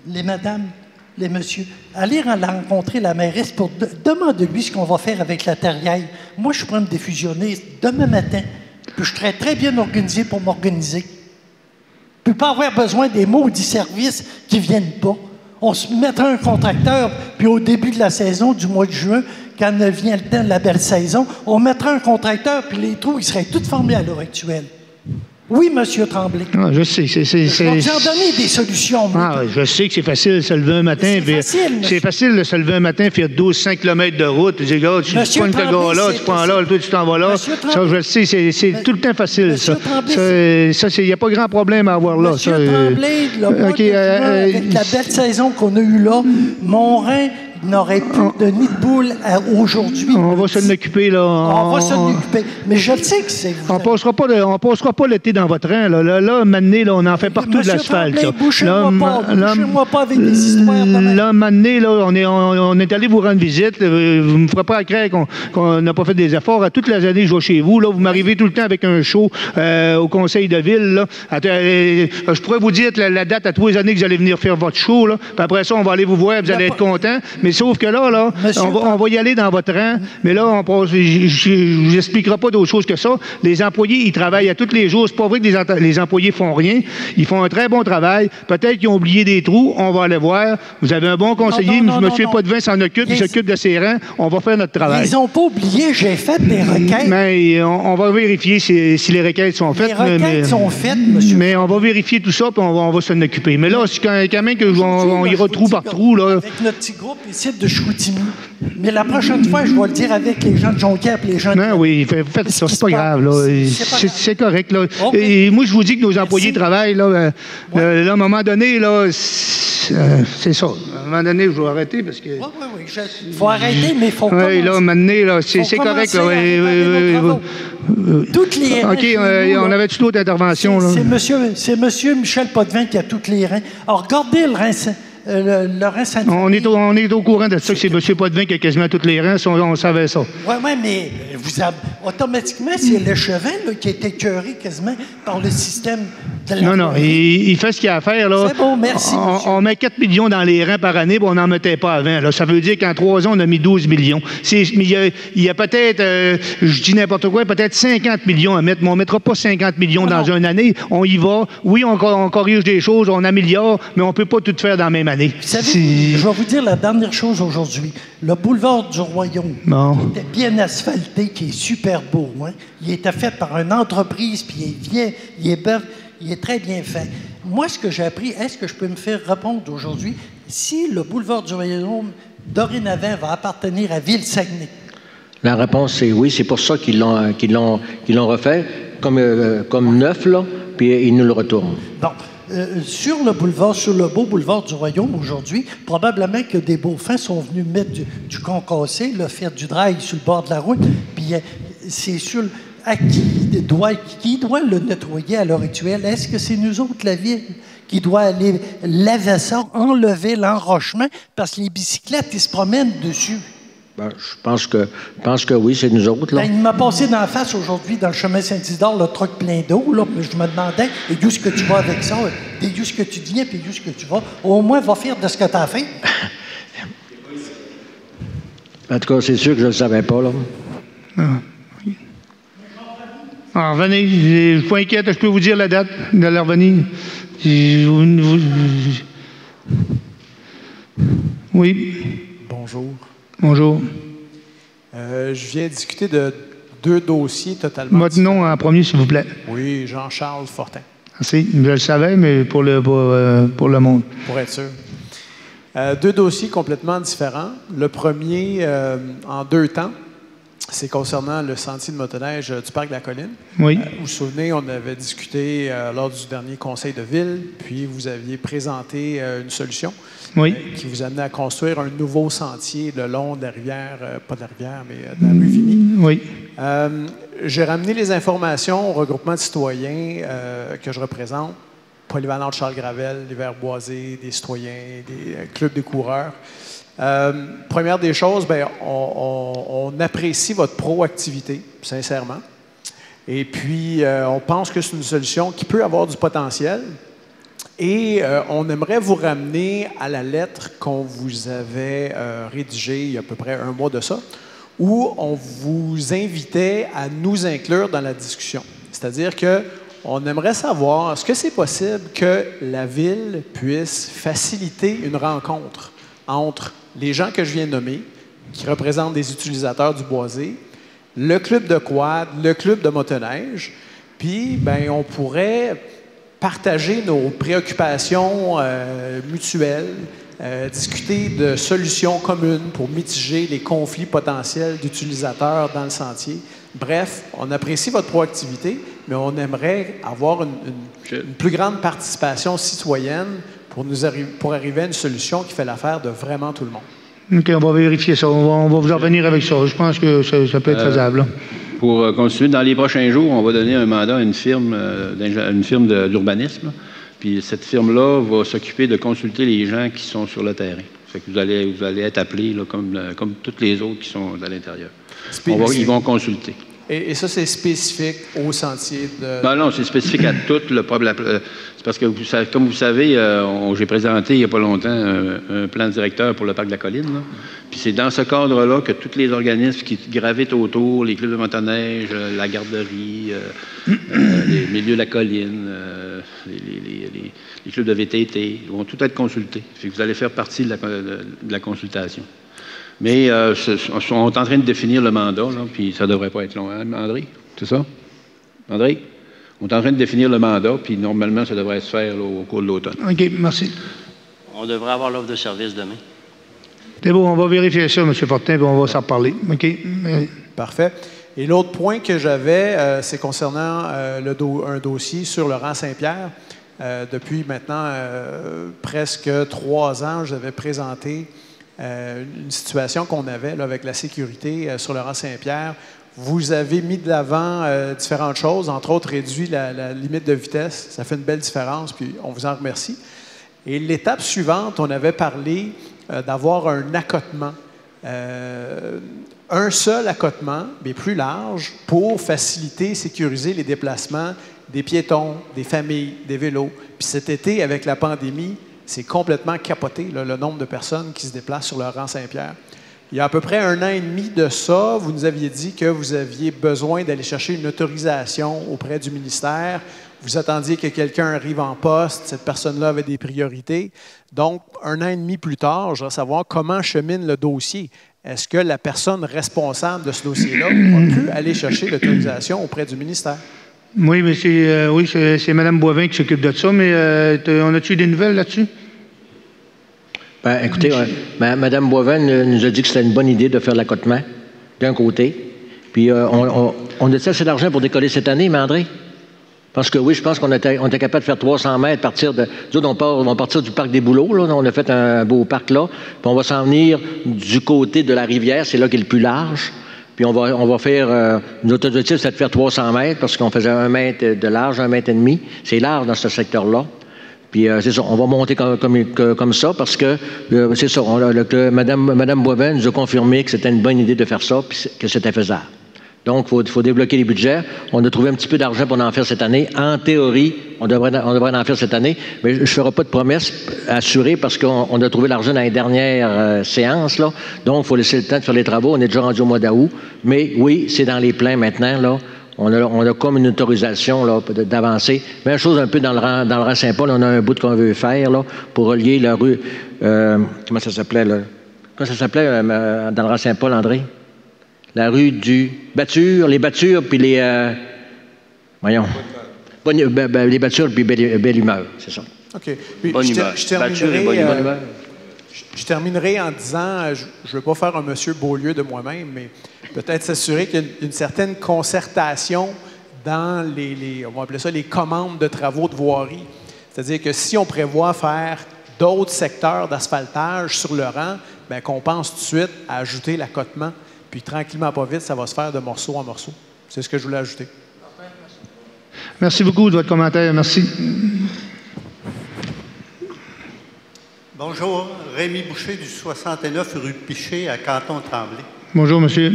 les madames, les messieurs, allez rencontrer la mairesse pour demander-lui ce qu'on va faire avec la terrière. Moi, je pourrais me défusionner demain matin. Puis je serais très bien organisé pour m'organiser. Je ne peux pas avoir besoin des maudits services qui ne viennent pas. On se mettra un contracteur, puis au début de la saison, du mois de juin, quand vient le temps de la belle saison, on mettra un contracteur, puis les trous, ils seraient tous formés à l'heure actuelle. Oui, M. Tremblay. Ah, je sais. Je vais vous en donner des solutions. Moi. Je sais que c'est facile de se lever un matin. C'est facile de se lever un matin, faire 12-5 km de route. Tu dis, regarde, tu prends ce gars-là, tu prends là, toi, tu t'en vas là. Ça, je le sais, c'est tout le temps facile, ça. Il n'y a pas grand problème à avoir là. M. Tremblay, le mois de juin, avec la belle saison qu'on a eue là, Montrein n'aurait plus de nid de boule aujourd'hui. On va s'en occuper, là. On va s'en occuper. Mais je le sais que c'est vous. On passera pas l'été dans votre rang, là. Là, maintenant, on en fait partout de l'asphalte. Bouchez-moi pas avec des histoires de même. Là, maintenant, on est allé vous rendre visite. Vous ne me ferez pas croire qu'on n'a pas fait des efforts. À toutes les années, je vais chez vous. Là, vous m'arrivez tout le temps avec un show au conseil de ville. Là. Je pourrais vous dire la date à tous les années que vous allez venir faire votre show. Là. Puis après ça, on va aller vous voir, vous allez être content. Mais sauf que là, on va y aller dans votre rang. Mais là, je ne vous expliquerai pas d'autre chose que ça. Les employés, ils travaillent à tous les jours. C'est pas vrai que les employés font rien. Ils font un très bon travail. Peut-être qu'ils ont oublié des trous. On va aller voir. Vous avez un bon conseiller. M. Potvin s'en occupe. Il s'occupe de ses rangs. On va faire notre travail. Ils n'ont pas oublié. J'ai fait des requêtes. Mais on va vérifier si les requêtes sont faites. Les requêtes sont faites, monsieur. Mais on va vérifier tout ça, puis on va s'en occuper. Mais là, c'est quand même qu'on ira trou par trou. Là. Avec notre petit groupe ici de Chicoutimi. Mais la prochaine fois, je vais le dire avec les gens de Jonquière et les gens de... Non, oui, faites ça, c'est pas grave. C'est correct. Là. Okay. Et moi, je vous dis que nos employés travaillent. Là, là, à un moment donné, là, c'est ça. À un moment donné, je vais arrêter parce que... Oui. Il faut arrêter, mais il faut commencer. Oui, là, maintenant, c'est correct. Là, toutes les reins. OK, on avait toute autre intervention. C'est monsieur Michel Potvin qui a toutes les reins. Alors, regardez le rein... Le rein Sainte-Famille. On est au courant de ça, que c'est M. Potvin qui a quasiment toutes les reins, on savait ça. Oui, mais automatiquement, c'est l'échevin qui a été écœuré quasiment par le système de la... Non, il fait ce qu'il a à faire. Là. C'est bon, merci, on met 4 millions dans les reins par année, puis on n'en mettait pas avant. Là. Ça veut dire qu'en 3 ans, on a mis 12 millions. Il y a peut-être, je dis n'importe quoi, peut-être 50 millions à mettre, mais on ne mettra pas 50 millions dans une année. On y va. Oui, on corrige des choses, on améliore, mais on ne peut pas tout faire dans la même année. Vous savez, je vais vous dire la dernière chose aujourd'hui. Le boulevard du Royaume était bien asphalté, qui est super beau. Hein? Il était fait par une entreprise, puis il est très bien fait. Moi, ce que j'ai appris, est-ce que je peux me faire répondre aujourd'hui si le boulevard du Royaume, dorénavant, va appartenir à Ville-Saguenay? La réponse est oui. C'est pour ça qu'ils l'ont refait comme neuf, là, puis ils nous le retournent. Bon. Sur le beau boulevard du Royaume aujourd'hui, probablement que des beaux-fins sont venus mettre du concassé, faire du drail sur le bord de la route, puis c'est sur qui doit le nettoyer à l'heure actuelle? Est-ce que c'est nous autres, la ville, qui doit aller laver ça, enlever l'enrochement, parce que les bicyclettes, ils se promènent dessus? Je pense que oui, c'est nous autres. Là. Il m'a passé dans la face aujourd'hui, dans le chemin Saint-Isidore, le truck plein d'eau. Là, je me demandais, et d'où est-ce que tu vas avec ça? Et d'où est-ce que tu viens, puis d'où est-ce que tu vas? Au moins, va faire de ce que tu as fait. En tout cas, c'est sûr que je ne le savais pas. Là. Alors, venez, je ne suis pas inquiète, je peux vous dire la date de leur venue. Oui. Bonjour. Bonjour. Je viens discuter de 2 dossiers totalement Votre nom en premier, s'il vous plaît. Oui, Jean-Charles Fortin. Merci. Je le savais, mais pour le monde. Pour être sûr. 2 dossiers complètement différents. Le premier, en 2 temps, c'est concernant le sentier de motoneige du Parc de la Colline. Oui. Vous vous souvenez, on avait discuté lors du dernier conseil de ville, puis vous aviez présenté une solution qui vous amenait à construire un nouveau sentier le long de la rivière, pas de la rivière, mais de la rue Vimy. Oui. J'ai ramené les informations au regroupement de citoyens que je représente, Polyvalente Charles Gravel, les Verts Boisés, des citoyens, des clubs de coureurs. Première des choses, bien, on apprécie votre proactivité, sincèrement. Et puis, on pense que c'est une solution qui peut avoir du potentiel. Et on aimerait vous ramener à la lettre qu'on vous avait rédigée il y a à peu près 1 mois de ça, où on vous invitait à nous inclure dans la discussion. C'est-à-dire qu'on aimerait savoir, est-ce que c'est possible que la Ville puisse faciliter une rencontre entre les gens que je viens de nommer, qui représentent des utilisateurs du boisé, le club de quad, le club de motoneige, puis ben, on pourrait partager nos préoccupations mutuelles, discuter de solutions communes pour mitiger les conflits potentiels d'utilisateurs dans le sentier. Bref, on apprécie votre proactivité, mais on aimerait avoir une plus grande participation citoyenne pour arriver à une solution qui fait l'affaire de vraiment tout le monde. OK, on va vérifier ça. On va vous en revenir avec ça. Je pense que ça peut être faisable. Pour continuer, dans les prochains jours, on va donner un mandat à une firme d'urbanisme. Puis cette firme-là va s'occuper de consulter les gens qui sont sur le terrain. Fait que vous allez être appelés là, comme toutes les autres qui sont à l'intérieur. Ils vont consulter. Et ça, c'est spécifique au sentier de... Non, c'est spécifique à tout le problème. C'est parce que, comme vous savez, j'ai présenté il n'y a pas longtemps un plan directeur pour le Parc de la Colline. Là. Puis c'est dans ce cadre-là que tous les organismes qui gravitent autour, les clubs de motoneige, la garderie, les milieux de la colline, les clubs de VTT, vont tout être consultés. Fait que vous allez faire partie de la consultation. Mais on est en train de définir le mandat, là, puis ça ne devrait pas être long. Hein, André? C'est ça? André? On est en train de définir le mandat, puis normalement, ça devrait se faire là, au cours de l'automne. OK, merci. On devrait avoir l'offre de service demain. C'est bon, on va vérifier ça, M. Fortin, puis on va s'en reparler. OK? Parfait. Et l'autre point que j'avais, c'est concernant un dossier sur le rang Saint-Pierre. Depuis maintenant presque 3 ans, j'avais présenté une situation qu'on avait là, avec la sécurité sur le rang Saint-Pierre. Vous avez mis de l'avant différentes choses, entre autres réduit la limite de vitesse. Ça fait une belle différence, puis on vous en remercie. Et l'étape suivante, on avait parlé d'avoir un accotement. Un seul accotement, mais plus large, pour faciliter, sécuriser les déplacements des piétons, des familles, des vélos. Puis cet été, avec la pandémie, c'est complètement capoté, là, le nombre de personnes qui se déplacent sur le rang Saint-Pierre. Il y a à peu près 1 an et demi de ça, vous nous aviez dit que vous aviez besoin d'aller chercher une autorisation auprès du ministère. Vous attendiez que quelqu'un arrive en poste, cette personne-là avait des priorités. Donc, 1 an et demi plus tard, je voudrais savoir comment chemine le dossier. Est-ce que la personne responsable de ce dossier-là a pu aller chercher l'autorisation auprès du ministère? Oui, mais c'est Mme Boivin qui s'occupe de ça, mais on a-tu des nouvelles là-dessus? Ben, écoutez, Mme Boivin nous a dit que c'était une bonne idée de faire l'accotement, d'un côté. Puis on a assez d'argent pour décoller cette année, mais André? Parce que oui, je pense qu'on était capable de faire 300 mètres, nous autres, on va partir du parc des Bouleaux, là, on a fait un beau parc là, puis on va s'en venir du côté de la rivière, c'est là qui est le plus large. Puis on va faire, notre objectif, c'est de faire 300 mètres, parce qu'on faisait 1 mètre de large, 1,5 mètre. C'est large dans ce secteur-là. Puis c'est ça, on va monter comme ça, parce que c'est ça, Mme Boivin nous a confirmé que c'était une bonne idée de faire ça, puis que c'était faisable. Donc, il faut débloquer les budgets. On a trouvé un petit peu d'argent pour en faire cette année. En théorie, on devrait en faire cette année, mais je ne ferai pas de promesses assurées parce qu'on a trouvé l'argent dans les dernières séances, là. Donc, il faut laisser le temps de faire les travaux. On est déjà rendu au mois d'août. Mais oui, c'est dans les plans maintenant, là. On a comme une autorisation là, d'avancer. Même chose un peu dans le rang Saint-Paul. On a un bout qu'on veut faire là, pour relier la rue... comment ça s'appelait, là? Comment ça s'appelait dans le rang Saint-Paul, André? La rue du Bature, les Batures, puis les... voyons. Les Batures, puis Belle Humeur, c'est ça. OK. Puis je terminerai en disant, je ne veux pas faire un monsieur Beaulieu de moi-même, mais peut-être s'assurer qu'il y a une certaine concertation dans on va appeler ça les commandes de travaux de voirie. C'est-à-dire que si on prévoit faire d'autres secteurs d'asphaltage sur le rang, bien, qu'on pense tout de suite à ajouter l'accotement, puis tranquillement, pas vite, ça va se faire de morceau en morceau. C'est ce que je voulais ajouter. Merci beaucoup de votre commentaire. Merci. Bonjour, Rémi Boucher du 69 rue Piché à Canton-Tremblay. Bonjour, monsieur.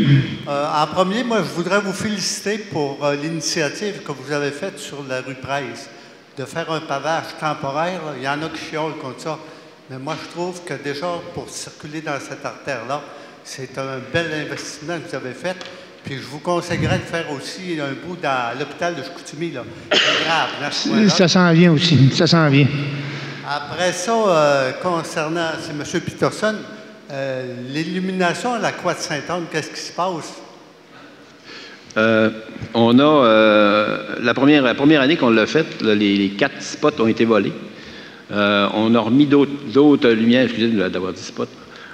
En premier, moi, je voudrais vous féliciter pour l'initiative que vous avez faite sur la rue Price, de faire un pavage temporaire. Il y en a qui chiolent contre ça, mais moi, je trouve que déjà, pour circuler dans cette artère-là, c'est un bel investissement que vous avez fait. Puis je vous conseillerais de faire aussi un bout dans l'hôpital de Chicoutimi. C'est grave, là, ça s'en vient aussi, ça s'en vient. Après ça, concernant, c'est M. Peterson, l'illumination à la Croix de Sainte-Anne, qu'est-ce qui se passe? On a, la première année qu'on l'a fait, les 4 spots ont été volés. On a remis d'autres lumières, excusez-moi d'avoir dit spots.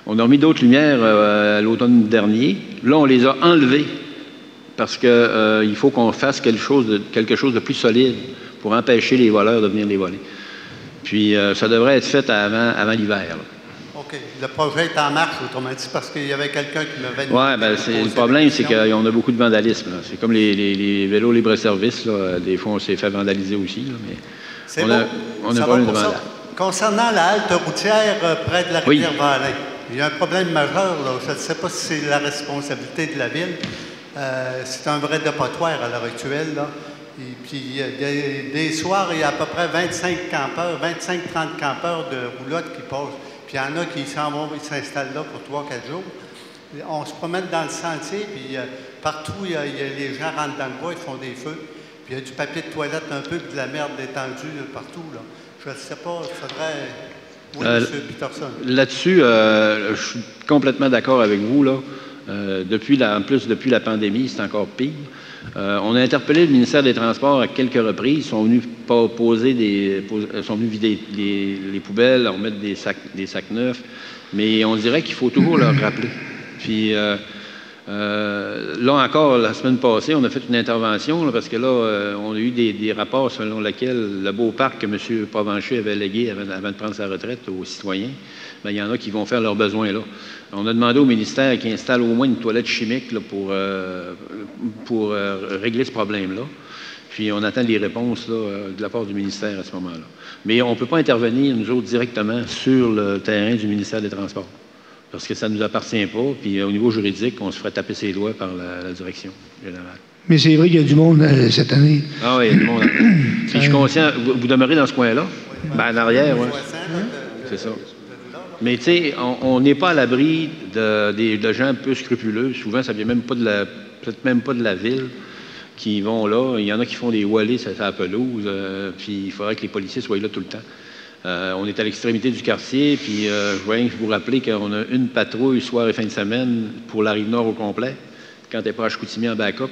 On a remis d'autres lumières à l'automne dernier. Là, on les a enlevées parce qu'il faut qu'on fasse quelque chose de plus solide pour empêcher les voleurs de venir les voler. Puis, ça devrait être fait avant l'hiver. OK. Le projet est en marche, autrement dit, parce qu'il y avait quelqu'un qui m'avait dit... Oui, bien, le problème, c'est qu'on a beaucoup de vandalisme. C'est comme les vélos libre-service. Des fois, on s'est fait vandaliser aussi. Là, mais c'est bon. On a pas de vandalisme. Concernant la halte routière près de la rivière Vallée, il y a un problème majeur. Là. Je ne sais pas si c'est la responsabilité de la Ville. C'est un vrai dépotoir à l'heure actuelle. Là. Et puis, des soirs, il y a à peu près 25-30 campeurs de roulotte qui passent. Puis, il y en a qui s'en vont, ils s'installent là pour 3-4 jours. On se promène dans le sentier, puis partout, les gens rentrent dans le bois, ils font des feux. Puis, il y a du papier de toilette un peu, puis de la merde étendue partout. Là. Je ne sais pas, il faudrait... Oui, M. Peterson. Là-dessus, je suis complètement d'accord avec vous. Là. En plus, depuis la pandémie, c'est encore pire. On a interpellé le ministère des Transports à quelques reprises. Ils sont venus vider les poubelles, remettre des sacs neufs. Mais on dirait qu'il faut toujours leur rappeler. Puis là encore, la semaine passée, on a fait une intervention là, parce que là, on a eu des rapports selon lesquels le beau parc que M. Provencher avait légué avant de prendre sa retraite aux citoyens, bien, il y en a qui vont faire leurs besoins là. On a demandé au ministère qu'il installe au moins une toilette chimique là, pour régler ce problème-là. Puis on attend les réponses là, de la part du ministère à ce moment-là. Mais on ne peut pas intervenir, nous autres, directement sur le terrain du ministère des Transports. Parce que ça ne nous appartient pas. Puis au niveau juridique, on se ferait taper ses doigts par la direction générale. Mais c'est vrai qu'il y a du monde cette année. Ah oui, il y a du monde. Puis je suis conscient, vous demeurez dans ce coin-là? Ben, en arrière, oui. C'est ça. Mais tu sais, on n'est pas à l'abri de gens un peu scrupuleux. Souvent, ça ne vient peut-être même pas de la ville qui vont là. Il y en a qui font des wallets sur la pelouse. Puis il faudrait que les policiers soient là tout le temps. On est à l'extrémité du quartier, puis je voudrais vous rappeler qu'on a une patrouille soir et fin de semaine pour la Rive-Nord au complet, quand elle n'est pas à Chicoutimi en backup.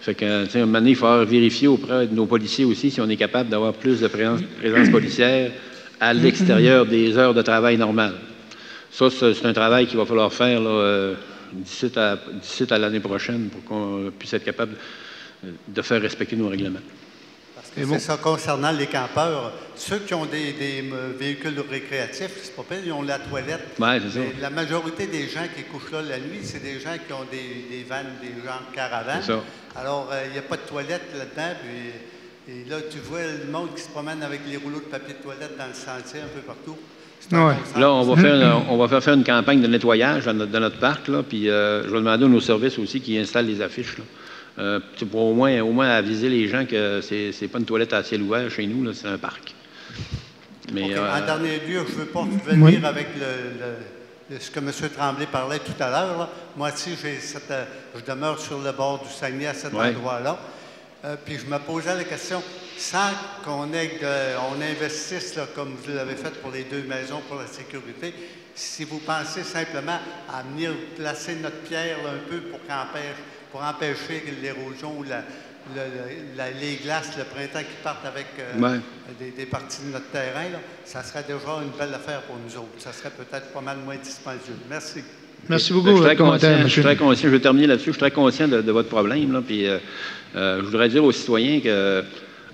Fait que, à un moment donné, il faut vérifier auprès de nos policiers aussi si on est capable d'avoir plus de présence policière à l'extérieur des heures de travail normales. Ça, c'est un travail qu'il va falloir faire d'ici à l'année prochaine pour qu'on puisse être capable de faire respecter nos règlements. C'est ça, concernant les campeurs. Ceux qui ont des véhicules récréatifs, c'est pas pire, ils ont la toilette. Oui, c'est ça. La majorité des gens qui couchent là la nuit, c'est des gens qui ont des vannes, des gens de caravane. C'est ça. Alors, il n'y a pas de toilette là-dedans. Et là, tu vois le monde qui se promène avec les rouleaux de papier de toilette dans le sentier un peu partout. Ouais. Là, on va faire une campagne de nettoyage dans notre parc. Là, puis je vais demander à nos services aussi qui installent les affiches. Là. Pour au moins aviser les gens que c'est pas une toilette à ciel ouvert chez nous, c'est un parc. Mais, okay. En dernier lieu, je ne veux pas venir avec ce que M. Tremblay parlait tout à l'heure. Moi aussi, je demeure sur le bord du Saguenay à cet endroit-là. Puis je me posais la question, sans qu'on on investisse, là, comme vous l'avez fait pour les 2 maisons pour la sécurité. Si vous pensez simplement à venir placer notre pierre là, un peu pour empêcher l'érosion ou les glaces le printemps qui partent avec des parties de notre terrain, là, ça serait déjà une belle affaire pour nous autres. Ça serait peut-être pas mal moins dispendieux. Merci. Merci beaucoup. Je suis très conscient, je vais terminer là-dessus, je suis très conscient de votre problème. Là, puis, je voudrais dire aux citoyens que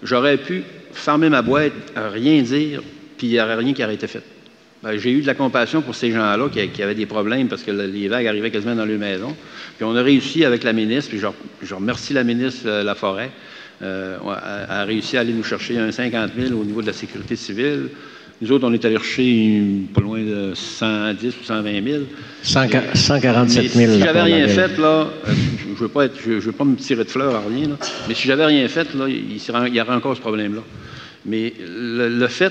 j'aurais pu fermer ma boîte, rien dire, puis il n'y aurait rien qui aurait été fait. J'ai eu de la compassion pour ces gens-là qui avaient des problèmes parce que les vagues arrivaient quasiment dans leur maison. Puis on a réussi avec la ministre, puis je remercie la ministre Laforêt, a réussi à aller nous chercher un 50 000 au niveau de la sécurité civile. Nous autres, on est allés chercher pas loin de 110 ou 120 000. 147 000. Si j'avais rien fait, là, je ne veux pas me tirer de fleurs à rien, là, mais si j'avais rien fait, là, il y aurait encore ce problème-là. Mais le fait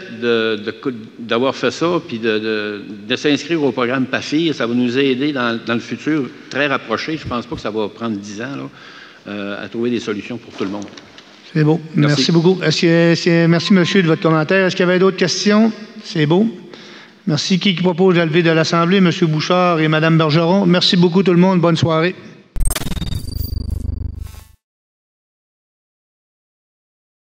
d'avoir fait ça, puis de s'inscrire au programme PAFIR, ça va nous aider dans le futur très rapproché. Je ne pense pas que ça va prendre 10 ans là, à trouver des solutions pour tout le monde. C'est beau. Merci beaucoup. Merci, monsieur, de votre commentaire. Est-ce qu'il y avait d'autres questions? C'est beau. Merci. Qui propose à lever de l'Assemblée? Monsieur Bouchard et Mme Bergeron. Merci beaucoup tout le monde. Bonne soirée.